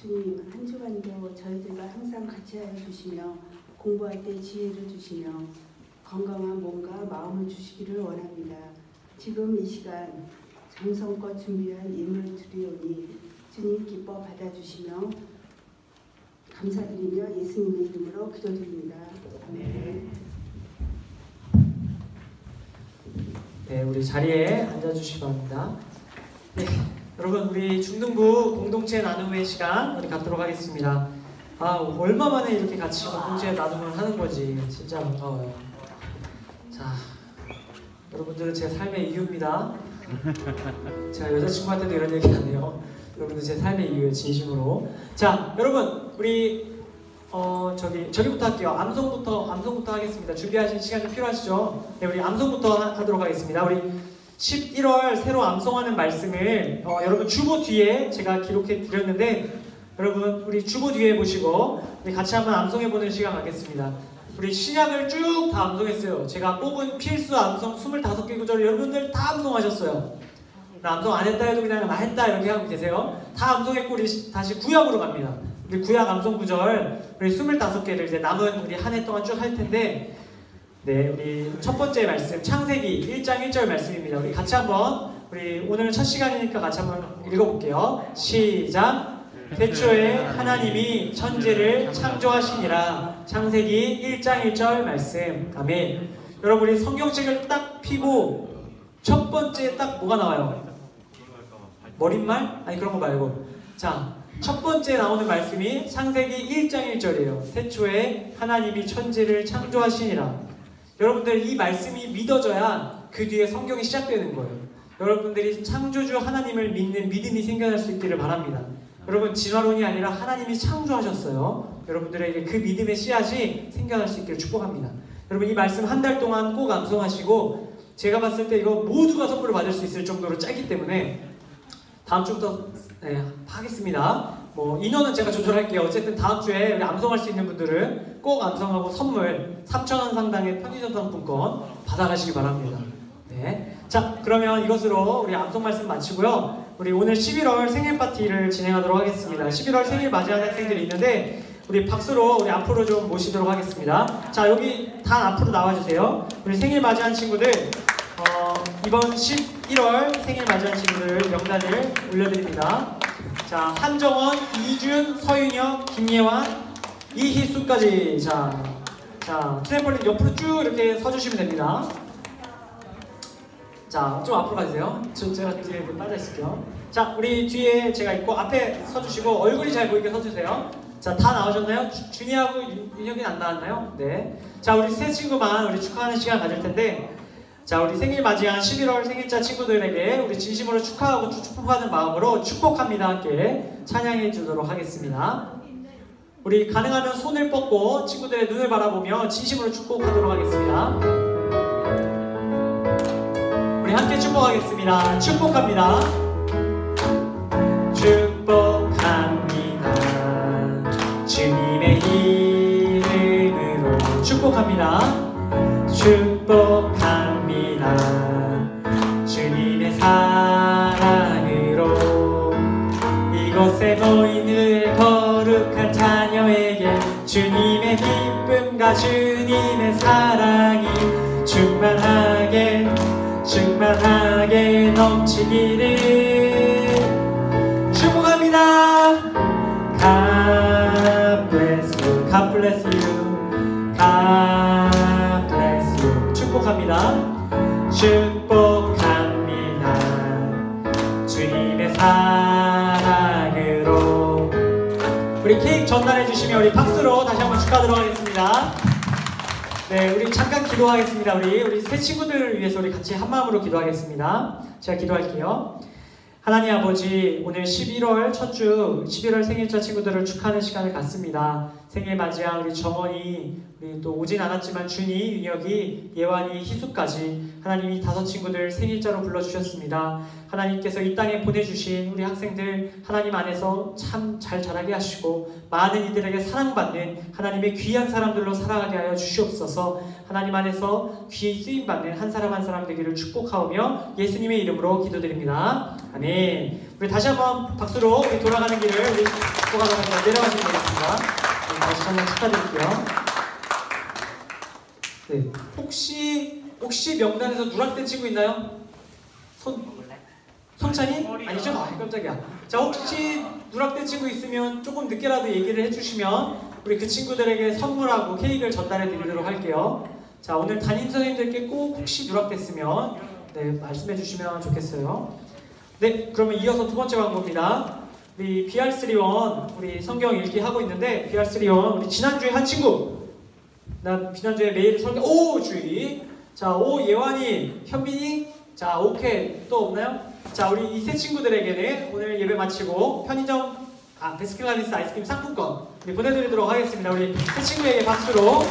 주님, 한 주간도 저희들과 항상 같이하여 주시며 공부할 때 지혜를 주시며 건강한 몸과 마음을 주시기를 원합니다. 지금 이 시간 정성껏 준비한 예물을 드리오니 주님 기뻐 받아주시며 감사드리며 예수님의 이름으로 기도드립니다. 아멘. 네, 우리 자리에 앉아주시기 바랍니다. 네, 여러분 우리 중등부 공동체 나눔의 시간 우리 갖도록 하겠습니다. 얼마 만에 이렇게 같이 공동체 나눔을 하는 거지. 진짜 반가워요. 자, 여러분들은 제 삶의 이유입니다. 제가 여자친구한테도 이런 얘기 안 해요. 여러분들 제 삶의 이유예요, 진심으로. 자, 여러분 우리 저기부터 할게요. 암송부터 하겠습니다. 준비하실 시간 좀 필요하시죠? 네, 우리 암송부터 하도록 하겠습니다. 우리 11월 새로 암송하는 말씀을 여러분 주보 뒤에 제가 기록해 드렸는데 여러분 우리 주보 뒤에 보시고 우리 같이 한번 암송해보는 시간 갖겠습니다. 우리 신약을 쭉 다 암송했어요. 제가 뽑은 필수 암송 25개 구절을 여러분들 다 암송하셨어요. 나 암송 안 했다 해도 그냥 나 했다 이렇게 하고 계세요. 다 암송했고 우리 다시 구약으로 갑니다. 우리 구약 암송 구절 우리 25개를 이제 남은 우리 한 해 동안 쭉 할 텐데 네, 우리 첫 번째 말씀 창세기 1장 1절 말씀입니다. 우리 같이 한번 우리 오늘 첫 시간이니까 같이 한번 읽어볼게요. 시작. 태초에 하나님이 천지를 창조하시니라. 창세기 1장 1절 말씀. 아멘. 여러분 우리 성경책을 딱 펴고 첫 번째 딱 뭐가 나와요? 머릿말? 아니 그런 거 말고 자, 첫 번째 나오는 말씀이 창세기 1장 1절이에요. 태초에 하나님이 천지를 창조하시니라. 여러분들 이 말씀이 믿어져야 그 뒤에 성경이 시작되는 거예요. 여러분들이 창조주 하나님을 믿는 믿음이 생겨날 수 있기를 바랍니다. 여러분 진화론이 아니라 하나님이 창조하셨어요. 여러분들에게 그 믿음의 씨앗이 생겨날 수 있기를 축복합니다. 여러분 이 말씀 한 달 동안 꼭 암송하시고 제가 봤을 때 이거 모두가 선물을 받을 수 있을 정도로 짧기 때문에 다음 주부터 하겠습니다. 인원은 제가 조절할게요. 어쨌든 다음 주에 우리 암송할 수 있는 분들은 꼭 암송하고 선물 3,000원 상당의 편의점 상품권 받아가시기 바랍니다. 네. 자, 그러면 이것으로 우리 암송 말씀 마치고요. 우리 오늘 11월 생일 파티를 진행하도록 하겠습니다. 11월 생일 맞이하는 학생들이 있는데 우리 박수로 우리 앞으로 좀 모시도록 하겠습니다. 자, 여기 다 앞으로 나와주세요. 우리 생일 맞이한 친구들 이번 11월 생일 맞이한 친구들 명단을 올려드립니다. 자, 한정원, 이준, 서윤혁, 김예환, 이희수까지. 자, 트램폴린 옆으로 쭉 이렇게 서주시면 됩니다. 자, 좀 앞으로 가주세요. 제가 뒤에 빠져 있을게요. 자, 우리 뒤에 제가 있고 앞에 서주시고 얼굴이 잘 보이게 서주세요. 자, 다 나오셨나요? 준이하고 윤혁이는 안 나왔나요? 네. 자, 우리 세 친구만 우리 축하하는 시간 가질 텐데 자, 우리 생일 맞이한 11월 생일자 친구들에게 우리 진심으로 축하하고 축복하는 마음으로 축복합니다 함께 찬양해 주도록 하겠습니다. 우리 가능하면 손을 뻗고 친구들의 눈을 바라보며 진심으로 축복하도록 하겠습니다. 우리 함께 축복하겠습니다. 축복합니다. 축복합니다. 주님의 이름으로 축복합니다. 축복합니다. 주님의 사랑으로 이곳에 모인 늘 거룩한 자녀에게 주님의 기쁨과 주님의 사랑이 충만하게 넘치기를 축복합니다. God bless you, God bless you, God bless you. 축복합니다. 축복합니다. 전달해 주시면 우리 박수로 다시 한번 축하드리도록 하겠습니다. 네, 우리 잠깐 기도하겠습니다. 우리 새 친구들을 위해서 우리 같이 한 마음으로 기도하겠습니다. 제가 기도할게요. 하나님 아버지, 오늘 11월 첫 주 11월 생일자 친구들을 축하하는 시간을 갖습니다. 생일 맞이한 우리 정원이, 우리 또 오진 않았지만 준이, 윤혁이, 예완이, 희수까지 하나님이 5 친구들 생일자로 불러주셨습니다. 하나님께서 이 땅에 보내주신 우리 학생들 하나님 안에서 참 잘 자라게 하시고 많은 이들에게 사랑받는 하나님의 귀한 사람들로 살아가게 하여 주시옵소서. 하나님 안에서 귀히 쓰임받는 한 사람 한 사람 되기를 축복하오며 예수님의 이름으로 기도드립니다. 아멘. 우리 다시 한번 박수로 우리 돌아가는 길을 우리 축복하도록 하겠습니다. 내려가시면 되겠습니다. 다시 한번 축하드릴게요. 네. 혹시 명단에서 누락된 친구 있나요? 성찬이? 아니죠? 아, 깜짝이야. 자, 혹시 누락된 친구 있으면 조금 늦게라도 얘기를 해주시면 우리 그 친구들에게 선물하고 케이크를 전달해 드리도록 할게요. 자, 오늘 담임 선생님들께 꼭 혹시 누락됐으면 네, 말씀해 주시면 좋겠어요. 네, 그러면 이어서 두 번째 광고입니다. 우리 BR3원 우리 성경 읽기 하고 있는데 BR3원 우리 지난주에 한 친구 나 지난주에 메일 설교 주의 자 예완이 현빈이 자 오케이 또 없나요? 자 우리 이 세 친구들에게는 오늘 예배 마치고 편의점 베스킨라빈스 아이스크림 상품권 우리 보내드리도록 하겠습니다. 우리 세 친구에게 박수로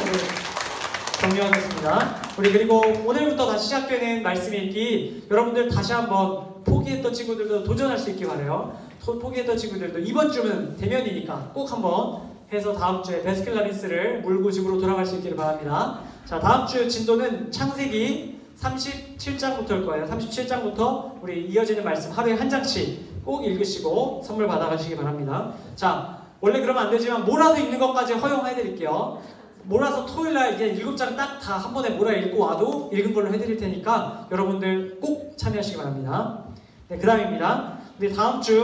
격려하겠습니다. 우리 그리고 오늘부터 다시 시작되는 말씀 읽기 여러분들 다시 한번 포기했던 친구들도 도전할 수 있게 바라요. 포기했던 친구들도 이번 주는 대면이니까 꼭 한번 해서 다음 주에 베스킨라빈스를 물고 집으로 돌아갈 수 있기를 바랍니다. 자, 다음 주 진도는 창세기 37장부터일 거예요. 37장부터 우리 이어지는 말씀 하루에 한 장씩 꼭 읽으시고 선물 받아가시기 바랍니다. 자, 원래 그러면 안 되지만 몰아서 읽는 것까지 허용해드릴게요. 몰아서 토요일날 이제 7장 딱 다 한 번에 몰아 읽고 와도 읽은 걸로 해드릴 테니까 여러분들 꼭 참여하시기 바랍니다. 네, 그 다음입니다. 우리 다음 주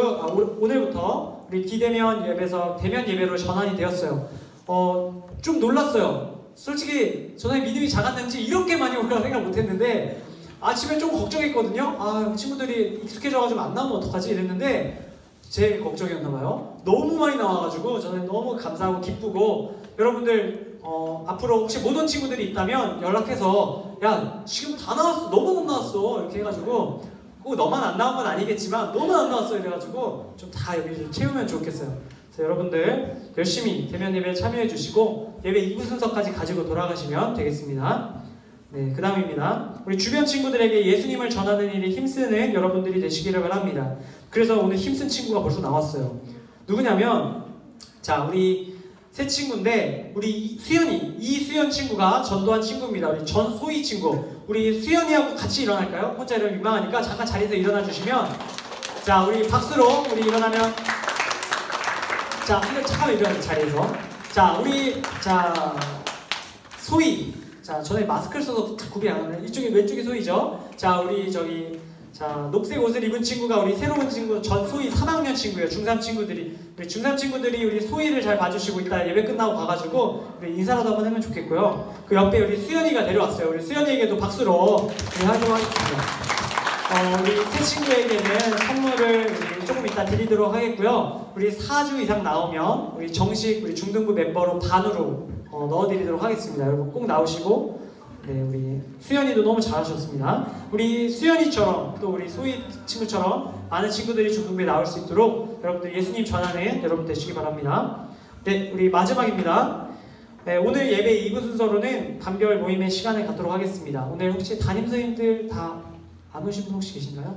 오늘부터 우리 비대면 예배에서 대면 예배로 전환이 되었어요. 좀 놀랐어요. 솔직히 저는 믿음이 작았는지 이렇게 많이 올까 생각 못했는데 아침에 좀 걱정했거든요. 친구들이 익숙해져가지고 안 나오면 어떡하지 이랬는데 제 걱정이었나봐요. 너무 많이 나와가지고 저는 너무 감사하고 기쁘고 여러분들 앞으로 혹시 못 온 친구들이 있다면 연락해서 야 지금 다 나왔어 너무 못 나왔어 이렇게 해가지고 꼭 너만 안 나온 건 아니겠지만 너무 안 나왔어 이래가지고 좀 다 여기 좀 채우면 좋겠어요. 그래서 여러분들 열심히 대면 예배에 참여해 주시고 예배 2부 순서까지 가지고 돌아가시면 되겠습니다. 네, 그 다음입니다. 우리 주변 친구들에게 예수님을 전하는 일에 힘쓰는 여러분들이 되시기를 바랍니다. 그래서 오늘 힘쓴 친구가 벌써 나왔어요. 누구냐면 자 우리 새 친구인데 우리 수연이 이수연 친구가 전도한 친구입니다. 우리 전소희 친구 우리 수연이하고 같이 일어날까요? 혼자 이러면 민망하니까 잠깐 자리에서 일어나 주시면 자 우리 박수로 우리 일어나면 자 한번 잠깐만 일어나요 자리에서 자 우리 자 소희 자 전에 마스크를 써서 구비 안 하네 이쪽이 왼쪽이 소희죠. 자 우리 저기 자 녹색 옷을 입은 친구가 우리 새로운 친구 전소희 3학년 친구예요. 중3 친구들이 우리 중3 친구들이 우리 소희를 잘 봐주시고 이따 예배 끝나고 가가지고 우리 인사라도 한번 하면 좋겠고요. 그 옆에 우리 수연이가 내려왔어요. 우리 수연이에게도 박수로 우리 하도록 하겠습니다. 우리 새 친구에게는 선물을 우리 조금 이따 드리도록 하겠고요. 우리 4주 이상 나오면 우리 정식 우리 중등부 멤버로 반으로 넣어드리도록 하겠습니다. 여러분 꼭 나오시고 네, 우리 수연이도 너무 잘하셨습니다. 우리 수연이처럼 또 우리 소희 친구처럼 많은 친구들이 중등부에 나올 수 있도록 여러분들 예수님 전하는 여러분 되시기 바랍니다. 네, 우리 마지막입니다. 네, 오늘 예배 2부 순서로는 감별 모임의 시간을 갖도록 하겠습니다. 오늘 혹시 담임 선생님들 다 안 오신 분 혹시 계신가요?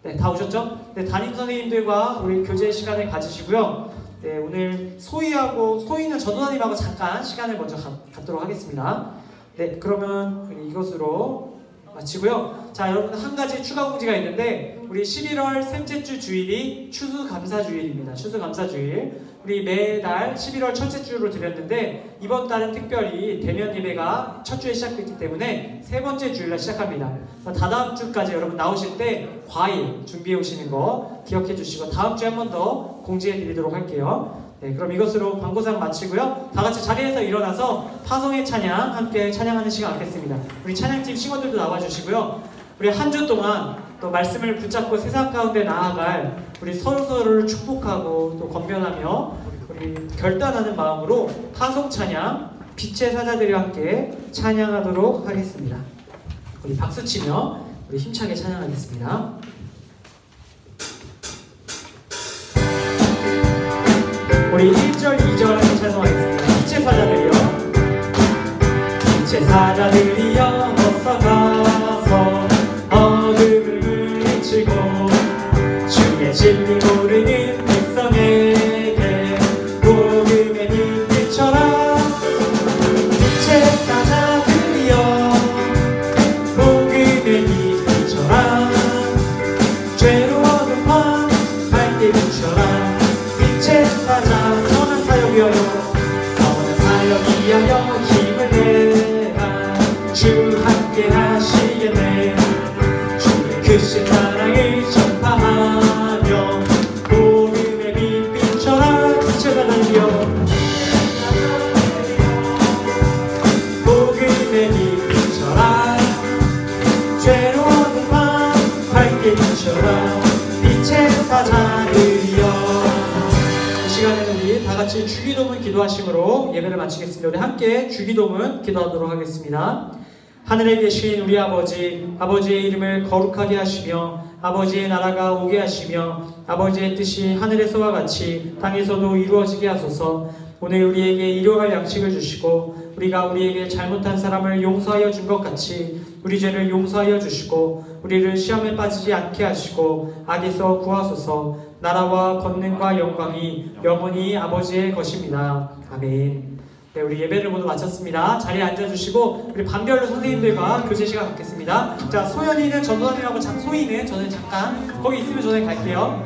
네, 다 오셨죠? 네, 담임 선생님들과 우리 교제 시간을 가지시고요. 네, 오늘 소희는 전도사님하고 잠깐 시간을 먼저 갖도록 하겠습니다. 네, 그러면 이것으로 마치고요. 자, 여러분 한 가지 추가 공지가 있는데 우리 11월 셋째 주 주일이 추수감사주일입니다. 추수감사주일. 우리 매달 11월 첫째 주로 드렸는데 이번 달은 특별히 대면 예배가 첫 주에 시작됐기 때문에 세 번째 주일날 시작합니다. 다다음 주까지 여러분 나오실 때 과일 준비해 오시는 거 기억해 주시고 다음 주에 한 번 더 공지해 드리도록 할게요. 네, 그럼 이것으로 광고상 마치고요. 다 같이 자리에서 일어나서 파송의 찬양 함께 찬양하는 시간 갖겠습니다. 우리 찬양팀 신원들도 나와주시고요. 우리 한 주 동안 또 말씀을 붙잡고 세상 가운데 나아갈 우리 서로서로를 축복하고 또 건면하며 우리 결단하는 마음으로 파송 찬양 빛의 사자들과 함께 찬양하도록 하겠습니다. 우리 박수 치며 우리 힘차게 찬양하겠습니다. 우리 1절, 2절 함께 찬송하겠습니다. 빛의 사자들이여, 빛의 사자들이여 어서 가서 어둠을 물리치고 주의 진리 모르는 백성에게 복음의 빛 비춰라. 빛의 사자들이여 복음의 빛 비춰라. 죄로 어두운 밤 밝게 비춰라. 빛의 사자 선한 사역 위하여, 선한 사역 위하여 힘을 내라. 주 함께 하시겠네. 주의 크신 사랑을 전파하며 복음의 빛 비춰라. 빛의 사자들이여 복음의 빛 비춰라. 죄로 어두운 밤 밝게 비춰라. 빛의 사자들이여. 이 시간에는 우리 다같이 주기도문 기도하심으로 예배를 마치겠습니다. 우리 함께 주기도문 기도하도록 하겠습니다. 하늘에 계신 우리 아버지, 아버지의 이름을 거룩하게 하시며 아버지의 나라가 오게 하시며 아버지의 뜻이 하늘에서와 같이 땅에서도 이루어지게 하소서. 오늘 우리에게 일용할 양식을 주시고 우리가 우리에게 잘못한 사람을 용서하여 준 것 같이 우리 죄를 용서하여 주시고 우리를 시험에 빠지지 않게 하시고 악에서 구하소서. 나라와 권능과 영광이 영원히 아버지의 것입니다. 아멘. 네, 우리 예배를 모두 마쳤습니다. 자리에 앉아주시고 우리 반별로 선생님들과 교제 시간 갖겠습니다. 자, 소연이는 전도사님하고 소희는 저는 잠깐 거기 있으면 저는 갈게요.